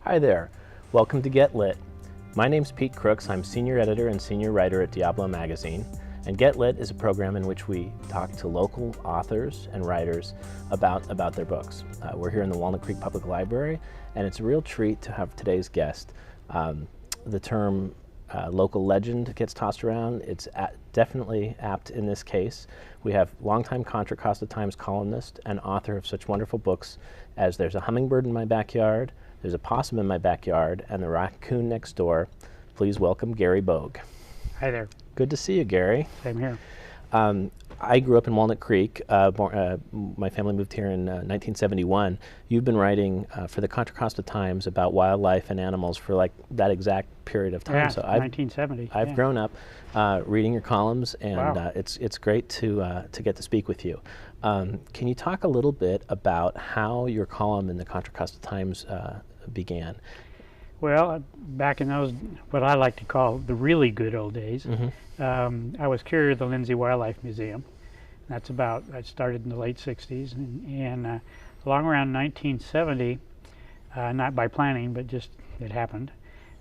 Hi there, welcome to Get Lit. My name's Pete Crooks. I'm senior editor and senior writer at Diablo magazine, and Get Lit is a program in which we talk to local authors and writers about their books. We're here in the Walnut Creek Public Library, and it's a real treat to have today's guest. The term local legend gets tossed around. It's definitely apt in this case. We have longtime Contra Costa Times columnist and author of such wonderful books as There's a Hummingbird in My Backyard, There's a Possum in My Backyard, and The Raccoon Next Door. Please welcome Gary Bogue. Hi there. Good to see you, Gary. Same here. I grew up in Walnut Creek. My family moved here in 1971. You've been writing for the Contra Costa Times about wildlife and animals for like that exact period of time. Yeah, So 1970. I've grown up reading your columns, and Wow. It's great to get to speak with you. Can you talk a little bit about how your column in the Contra Costa Times began? Well, back in those, what I like to call the really good old days, I was curator of the Lindsay Wildlife Museum. I started in the late 60s, and along around 1970, not by planning, but just it happened,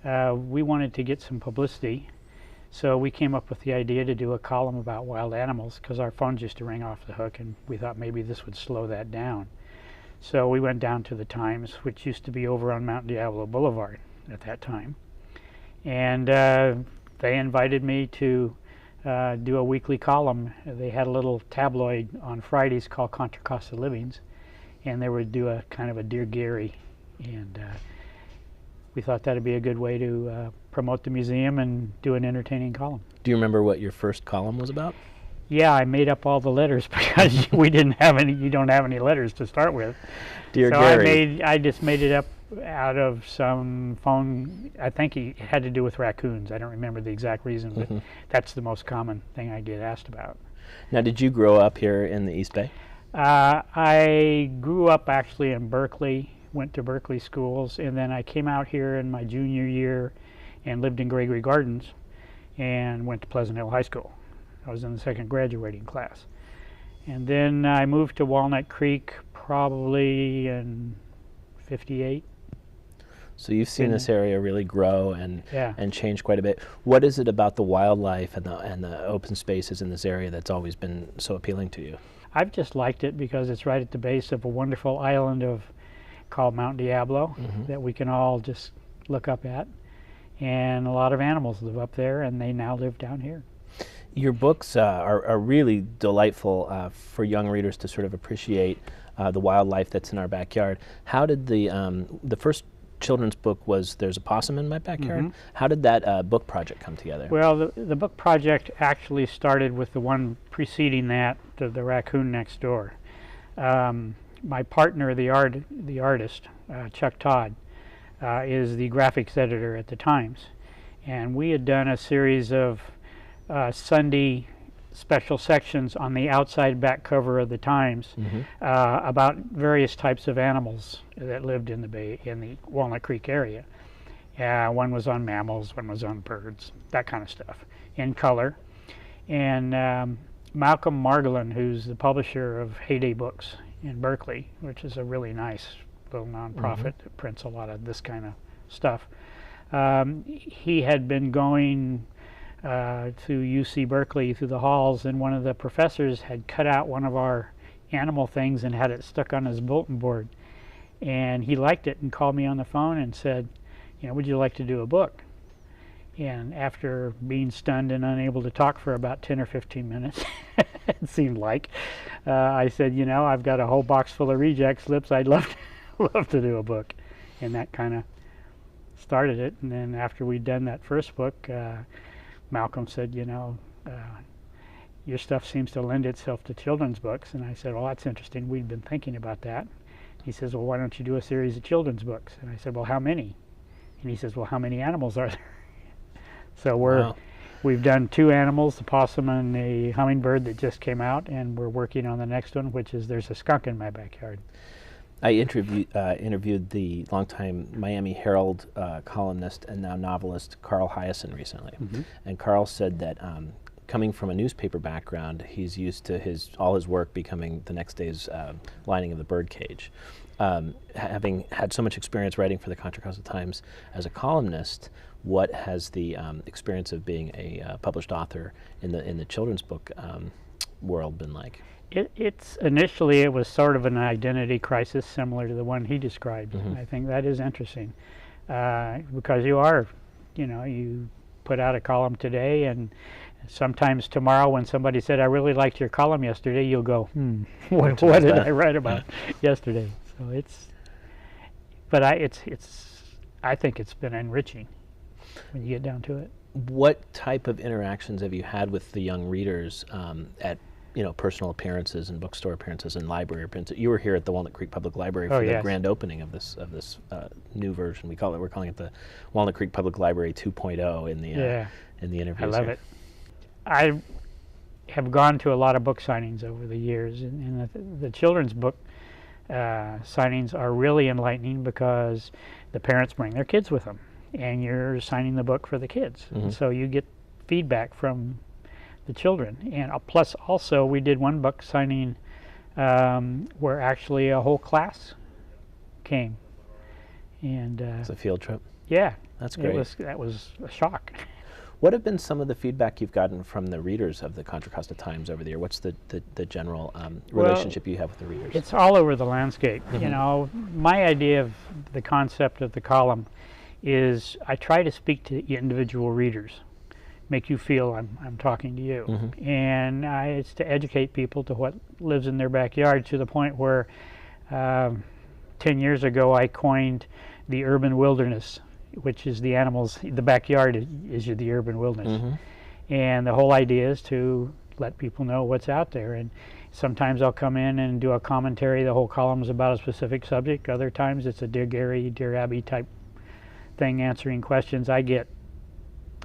we wanted to get some publicity. So we came up with the idea to do a column about wild animals because our phones used to ring off the hook, and we thought maybe this would slow that down. So we went down to the Times, which used to be over on Mount Diablo Boulevard at that time. And they invited me to do a weekly column. They had a little tabloid on Fridays called Contra Costa Livings, and they would do a kind of a Dear Gary. And we thought that'd be a good way to promote the museum and do an entertaining column. Do you remember what your first column was about? Yeah, I made up all the letters because we didn't have any. You don't have any letters to start with. Dear so Gary. I just made it up out of some phone. I think it had to do with raccoons. I don't remember the exact reason, but that's the most common thing I get asked about. Now, did you grow up here in the East Bay? I grew up actually in Berkeley, went to Berkeley schools, and then I came out here in my junior year and lived in Gregory Gardens and went to Pleasant Hill High School. I was in the second graduating class. And then I moved to Walnut Creek probably in '58. So you've seen this area really grow and Yeah. change quite a bit. What is it about the wildlife and the open spaces in this area that's always been so appealing to you? I've just liked it because it's right at the base of a wonderful island called Mount Diablo that we can all just look up at. And a lot of animals live up there, and they now live down here. Your books are really delightful for young readers to sort of appreciate the wildlife that's in our backyard. How did the first children's book was There's a Possum in My Backyard? How did that book project come together? Well, the book project actually started with the one preceding that, the Raccoon Next Door. My partner, the artist, Chuck Todd, is the graphics editor at the Times. And we had done a series of Sunday special sections on the outside back cover of the Times about various types of animals that lived in the Walnut Creek area. One was on mammals, one was on birds, that kind of stuff, in color. And Malcolm Margolin, who's the publisher of Heyday Books in Berkeley, which is a really nice little nonprofit that prints a lot of this kind of stuff, he had been going to UC Berkeley through the halls, and one of the professors had cut out one of our animal things and had it stuck on his bulletin board. And he liked it and called me on the phone and said, would you like to do a book? And after being stunned and unable to talk for about 10 or 15 minutes, it seemed like, I said, I've got a whole box full of reject slips. I'd love to do a book. And that kind of started it. And then after we'd done that first book, Malcolm said, your stuff seems to lend itself to children's books. And I said, well, that's interesting. We'd been thinking about that. He says, well, why don't you do a series of children's books? And I said, well, how many? And he says, well, how many animals are there? So we've done 2 animals, the possum and the hummingbird that just came out, and we're working on the next one, which is There's a Skunk in My Backyard. I interviewed the longtime Miami Herald columnist and now novelist Carl Hyacin recently, and Carl said that coming from a newspaper background, he's used to all his work becoming the next day's lining of the birdcage. having had so much experience writing for the Contra Costa Times as a columnist, what has the experience of being a published author in the children's book world been like? It's initially it was sort of an identity crisis similar to the one he described. I think that is interesting because you put out a column today, and sometimes tomorrow when somebody said, "I really liked your column yesterday," you'll go, what did I write about yesterday? So I think it's been enriching when you get down to it. What type of interactions have you had with the young readers at personal appearances and bookstore appearances and library appearances? You were here at the Walnut Creek Public Library for the grand opening of this new version. We're calling it the Walnut Creek Public Library 2.0 in the interviews. I love it. I have gone to a lot of book signings over the years, and the children's book signings are really enlightening because the parents bring their kids with them, and you're signing the book for the kids. And so you get feedback from the children. And plus also we did one book signing where actually a whole class came. And it's a field trip. Yeah. That's great. That was a shock. What have been some of the feedback you've gotten from the readers of the Contra Costa Times over the year? What's the general relationship you have with the readers? It's all over the landscape. My idea of the concept of the column is I try to speak to individual readers, make you feel I'm talking to you. And it's to educate people to what lives in their backyard, to the point where 10 years ago I coined the urban wilderness, which is the animals, the backyard is the urban wilderness. And the whole idea is to let people know what's out there. And sometimes I'll come in and do a commentary, the whole column is about a specific subject. Other times it's a Dear Gary, Dear Abby type thing, answering questions. I get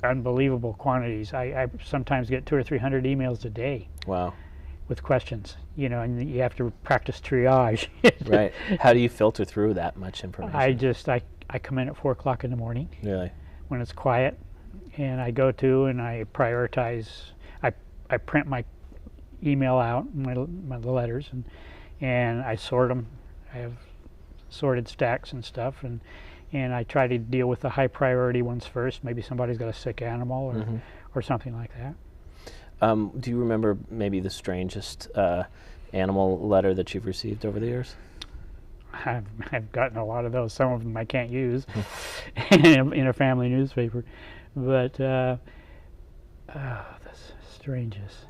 unbelievable quantities. I sometimes get 200 or 300 emails a day. Wow. With questions, and you have to practice triage. Right. How do you filter through that much information? I come in at 4 o'clock in the morning. Really? When it's quiet, and I go to and I prioritize. I print my email out, my letters, and I sort them. I have sorted stacks and stuff, and I try to deal with the high priority ones first. Maybe somebody's got a sick animal or something like that. Do you remember maybe the strangest animal letter that you've received over the years? I've gotten a lot of those. Some of them I can't use in a family newspaper. But the strangest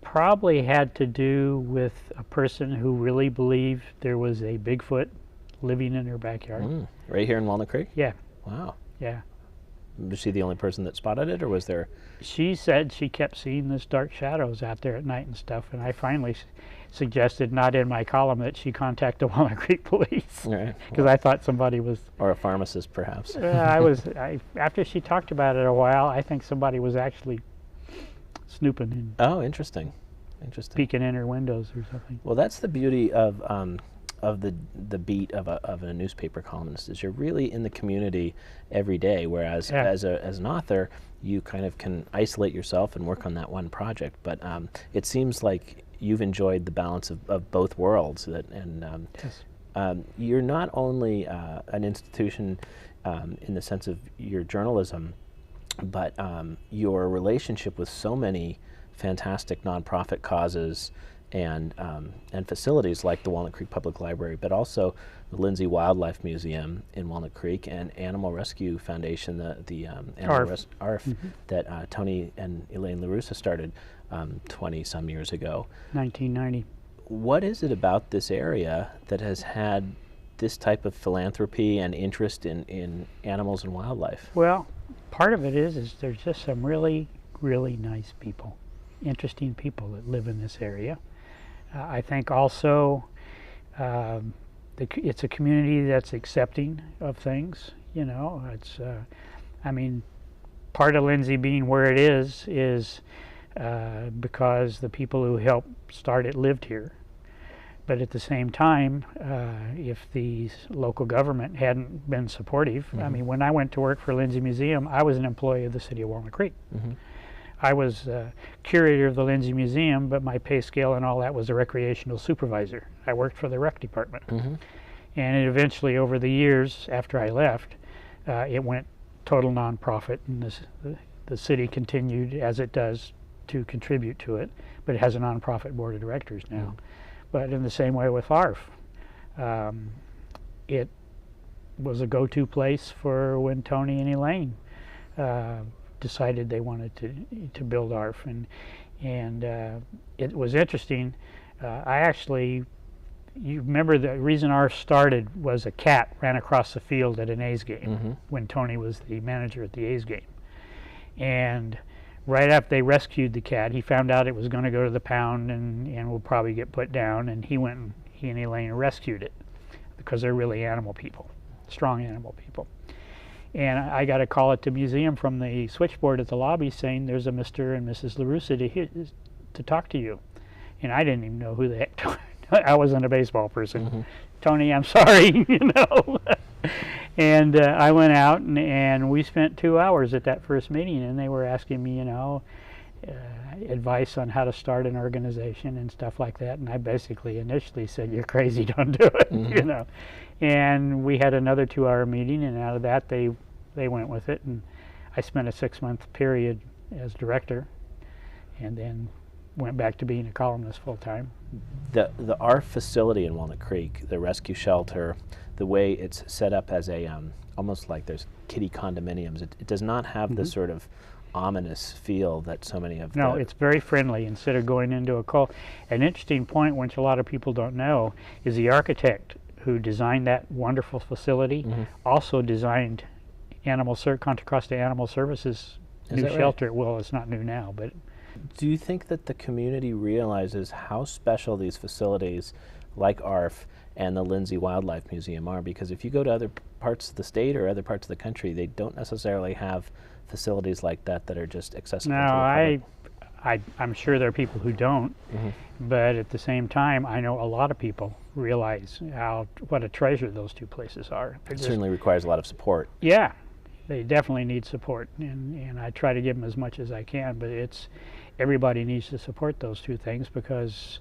probably had to do with a person who really believed there was a Bigfoot living in her backyard. Right here in Walnut Creek? Yeah. Wow. Yeah. Was she the only person that spotted it, or was there? She said she kept seeing this dark shadows out there at night and stuff, and I finally suggested, not in my column, that she contact the Walnut Creek police. Right. Because I thought somebody was... Or a pharmacist, perhaps. After she talked about it a while, I think somebody was actually snooping and... Oh, interesting. Peeking in her windows or something. Well, that's the beauty of the beat of a newspaper columnist, is you're really in the community every day, whereas as an author you kind of can isolate yourself and work on that one project. But it seems like you've enjoyed the balance of both worlds, you're not only an institution in the sense of your journalism, but your relationship with so many fantastic nonprofit causes and facilities like the Walnut Creek Public Library, but also the Lindsay Wildlife Museum in Walnut Creek and Animal Rescue Foundation, the ARF that Tony and Elaine LaRussa started 20-some years ago. 1990. What is it about this area that has had this type of philanthropy and interest in animals and wildlife? Well, part of it is there's just some really, really nice people, interesting people that live in this area. I think also it's a community that's accepting of things. It's part of Lindsay being where it is because the people who helped start it lived here. But at the same time, if the local government hadn't been supportive, when I went to work for Lindsay Museum, I was an employee of the city of Walnut Creek. I was curator of the Lindsay Museum, but my pay scale and all that was a recreational supervisor. I worked for the rec department. Mm-hmm. And it eventually, over the years after I left, it went total nonprofit, and the city continued, as it does, to contribute to it, but it has a nonprofit board of directors now. Mm. But in the same way with ARF, it was a go-to place for when Tony and Elaine decided they wanted to build ARF, and it was interesting. You remember the reason ARF started was a cat ran across the field at an A's game. Mm-hmm. When Tony was the manager at the A's game. And right after they rescued the cat, he found out it was going to go to the pound and will probably get put down, and he and Elaine rescued it because they're really animal people, strong animal people. And I got a call at the museum from the switchboard at the lobby saying there's a Mr. and Mrs. LaRussa to talk to you. And I didn't even know who the heck I wasn't a baseball person. Mm-hmm. Tony, I'm sorry, And I went out and we spent 2 hours at that first meeting, and they were asking me, advice on how to start an organization and stuff like that. And I basically initially said, "You're crazy, don't do it," mm-hmm. And we had another 2-hour meeting, and out of that they went with it. And I spent a 6-month period as director, and then went back to being a columnist full time. The ARF facility in Walnut Creek, the rescue shelter, the way it's set up as a almost like there's kiddie condominiums. It does not have the sort of ominous feel that so many of. No, it's very friendly. Instead of going into a cult, an interesting point, which a lot of people don't know, is the architect who designed that wonderful facility also designed Contra Costa Animal Services new shelter. Right? Well, it's not new now, but. Do you think that the community realizes how special these facilities like ARF and the Lindsay Wildlife Museum are? Because if you go to other parts of the state or other parts of the country, they don't necessarily have facilities like that that are just accessible to the public. I'm sure there are people who don't, but at the same time, I know a lot of people realize what a treasure those two places are. It certainly requires a lot of support. Yeah, they definitely need support, and I try to give them as much as I can, but everybody needs to support those two things because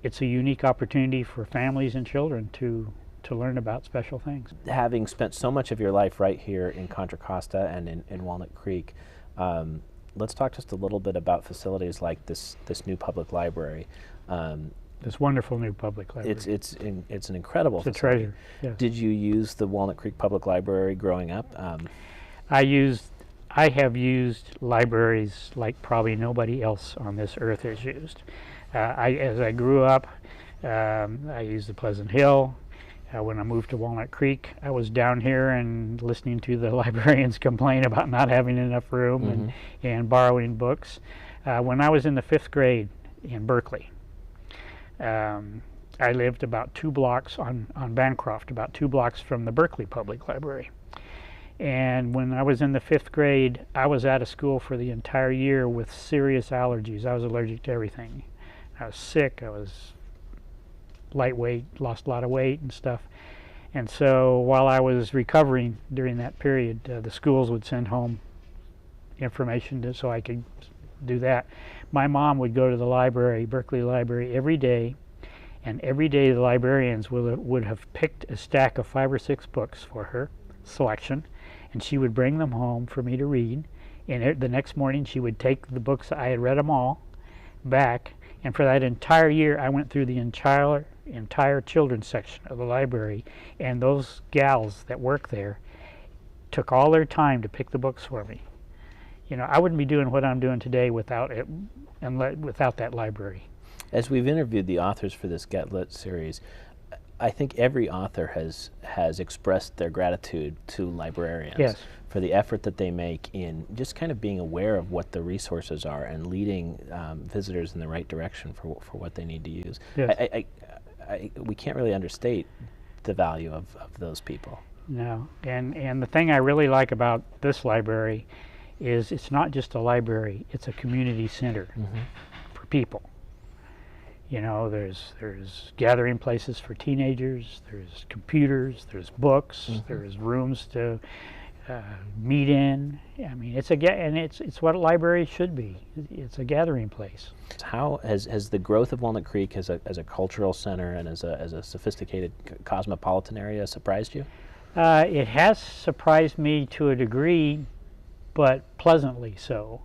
it's a unique opportunity for families and children to learn about special things. Having spent so much of your life right here in Contra Costa and in Walnut Creek, let's talk just a little bit about facilities like this new public library. This wonderful new public library. It's an incredible facility. A treasure. Yes. Did you use the Walnut Creek Public Library growing up? I have used libraries like probably nobody else on this earth has used. As I grew up, I used the Pleasant Hill. When I moved to Walnut Creek, I was down here and listening to the librarians complain about not having enough room and borrowing books. When I was in the 5th grade in Berkeley, I lived about 2 blocks on Bancroft, about 2 blocks from the Berkeley Public Library. And when I was in the 5th grade, I was out of school for the entire year with serious allergies. I was allergic to everything. I was sick. I was lightweight, lost a lot of weight and stuff. And so while I was recovering during that period, the schools would send home information so I could do that. My mom would go to the library, Berkeley Library, every day, and every day the librarians would have picked a stack of 5 or 6 books for her selection, and she would bring them home for me to read. And the next morning she would take the books, I had read them all, back, and for that entire year I went through the entire children's section of the library, and those gals that work there took all their time to pick the books for me. I wouldn't be doing what I'm doing today without it, and without that library. As we've interviewed the authors for this Get Lit series, I think every author has expressed their gratitude to librarians for the effort that they make in just kind of being aware of what the resources are and leading visitors in the right direction for what they need to use. Yes. We can't really understate the value of those people. No, and the thing I really like about this library is it's not just a library, it's a community center for people. There's gathering places for teenagers, there's computers, there's books, there's rooms to meet in. I mean, and it's what a library should be. It's a gathering place. How has the growth of Walnut Creek as a cultural center and as a sophisticated cosmopolitan area surprised you? It has surprised me to a degree, but pleasantly so,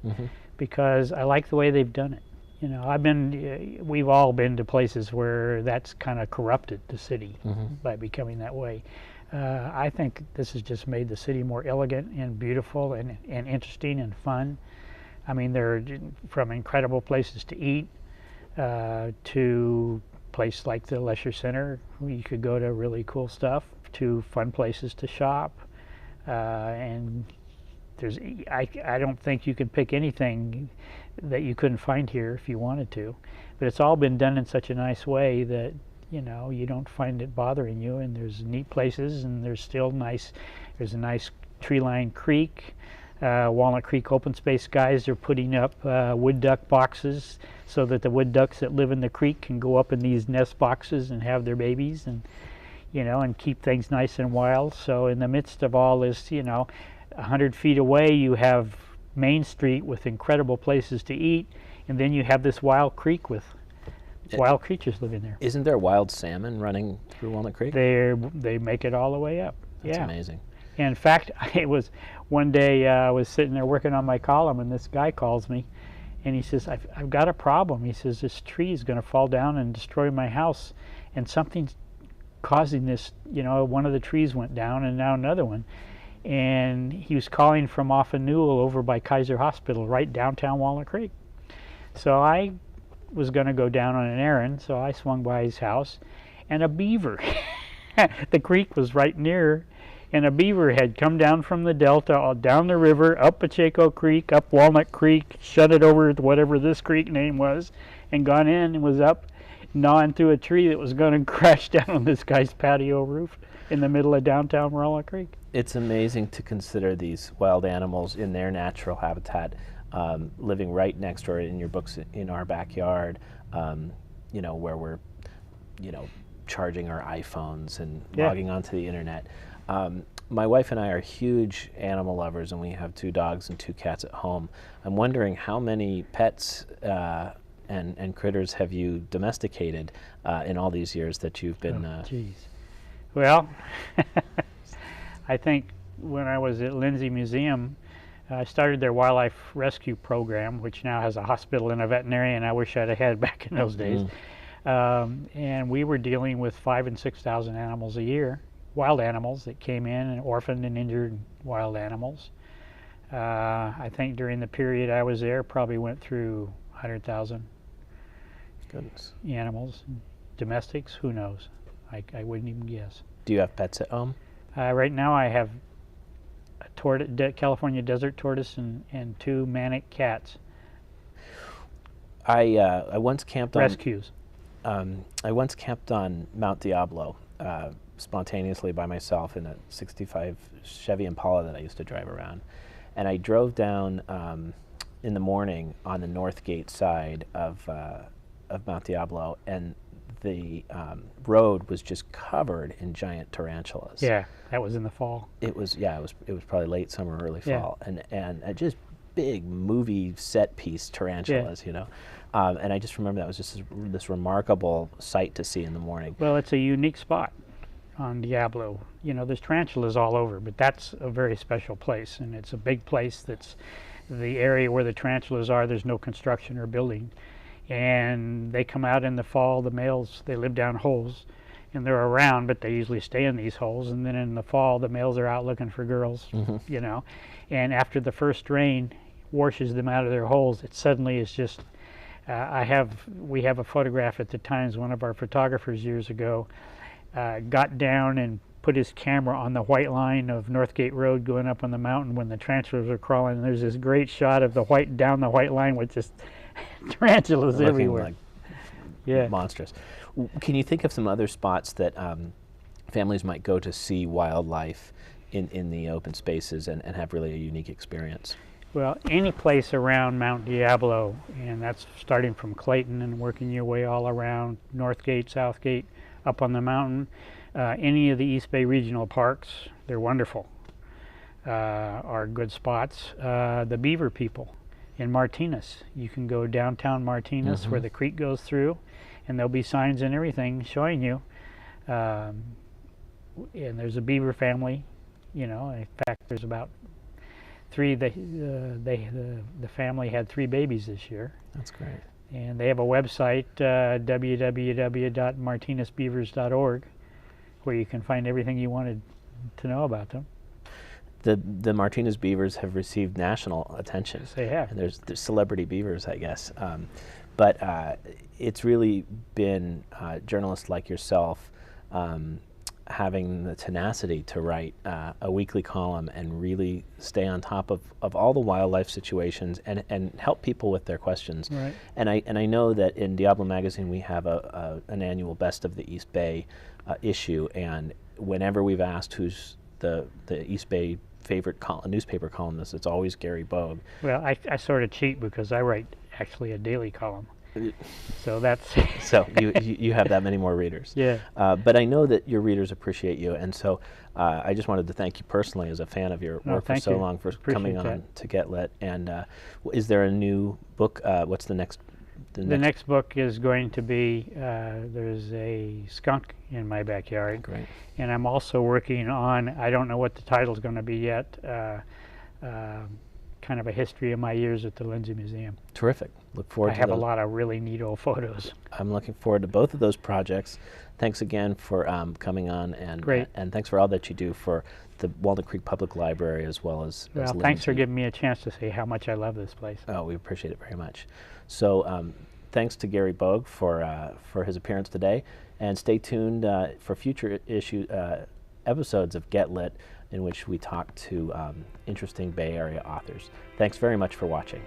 because I like the way they've done it. You know, we've all been to places where that's kind of corrupted the city by becoming that way. I think this has just made the city more elegant and beautiful and interesting and fun. I mean, there are from incredible places to eat to places like the Leisure Center where you could go to really cool stuff, to fun places to shop. And I don't think you could pick anything that you couldn't find here if you wanted to. But it's all been done in such a nice way that, you know, you don't find it bothering you, and there's neat places, and there's a nice tree-lined creek. Walnut Creek open space guys are putting up wood duck boxes so that the wood ducks that live in the creek can go up in these nest boxes and have their babies, and, you know, and keep things nice and wild. So in the midst of all this, you know, 100 feet away you have Main Street with incredible places to eat, and then you have this wild creek with wild creatures living there. Isn't there wild salmon running through Walnut Creek? They make it all the way up. That's amazing. In fact, it was one day I was sitting there working on my column, and this guy calls me, and he says, I've got a problem. He says, this tree is going to fall down and destroy my house, and something's causing this. You know, one of the trees went down, and now another one. And he was calling from off of Newell over by Kaiser Hospital, right downtown Walnut Creek. So I was going to go down on an errand, so I swung by his house, and a beaver. The creek was right near, and a beaver had come down from the delta, down the river, up Pacheco Creek, up Walnut Creek, shut it over to whatever this creek name was, and gone in and was up gnawing through a tree that was going to crash down on this guy's patio roof in the middle of downtown Walnut Creek. It's amazing to consider these wild animals in their natural habitat, living right next door in your books in our backyard, you know, where we're, you know, charging our iPhones and logging onto the internet. My wife and I are huge animal lovers, and we have 2 dogs and 2 cats at home. I'm wondering how many pets and critters have you domesticated in all these years that you've been? Well, I think when I was at Lindsay Museum, I started their wildlife rescue program, which now has a hospital and a veterinarian. I wish I'd have had back in those days. And we were dealing with 5,000 and 6,000 animals a year, wild animals that came in, and orphaned and injured wild animals. I think during the period I was there, probably went through 100,000 animals. Domestics, who knows? I wouldn't even guess. Do you have pets at home? Right now I have a California desert tortoise and 2 manic cats. I once camped on rescues. I once camped on Mount Diablo spontaneously by myself in a '65 Chevy Impala that I used to drive around, and I drove down in the morning on the north gate side of Mount Diablo, and the road was just covered in giant tarantulas. Yeah, that was in the fall. It was probably late summer, early fall, and just big movie set piece tarantulas, you know. And I just remember that was just this remarkable sight to see in the morning. Well, it's a unique spot on Diablo. You know, there's tarantulas all over, but that's a very special place, and it's a big place. That's the area where the tarantulas are. There's no construction or building. And they come out in the fall. The males, they live down holes, and they're around, but they usually stay in these holes. And then in the fall, the males are out looking for girls, you know. And after the first rain washes them out of their holes, it suddenly is just, we have a photograph at the Times. One of our photographers years ago got down and put his camera on the white line of Northgate Road going up on the mountain when the tarantulas are crawling. And there's this great shot of down the white line with just tarantulas everywhere. Like monstrous. Can you think of some other spots that families might go to see wildlife in the open spaces and have really a unique experience? Well, any place around Mount Diablo, and that's starting from Clayton and working your way all around Northgate, Southgate, up on the mountain. Any of the East Bay regional parks, they're wonderful. are good spots. The Beaver people in Martinez. You can go downtown Martinez where the creek goes through, and there'll be signs and everything showing you. And there's a beaver family, you know. In fact, there's about three. The family had 3 babies this year. That's great. And they have a website, www.martinezbeavers.org, where you can find everything you wanted to know about them. The Martinez Beavers have received national attention. Yes, they have. And there's celebrity beavers, I guess. But it's really been journalists like yourself having the tenacity to write a weekly column and really stay on top of all the wildlife situations and help people with their questions. Right. And I know that in Diablo magazine we have an annual Best of the East Bay issue, and whenever we've asked who's the East Bay favorite newspaper columnist, it's always Gary Bogue. Well, I sort of cheat because I write actually a daily column. So that's so you have that many more readers. Yeah. But I know that your readers appreciate you, and so I just wanted to thank you personally as a fan of your work for so long for coming on to Get Lit. And is there a new book? What's the next? The next book is going to be there's a skunk in my backyard. Great. And I'm also working on, I don't know what the title's going to be yet, kind of a history of my years at the Lindsay Museum. Terrific. Look forward to I have a lot of really neat old photos. I'm looking forward to both of those projects. Thanks again for coming on, and Great. And thanks for all that you do for the Walnut Creek Public Library as well as Well, thanks for giving me a chance to say how much I love this place. Oh, we appreciate it very much. So thanks to Gary Bogue for his appearance today, and stay tuned for future episodes of Get Lit, in which we talk to interesting Bay Area authors. Thanks very much for watching.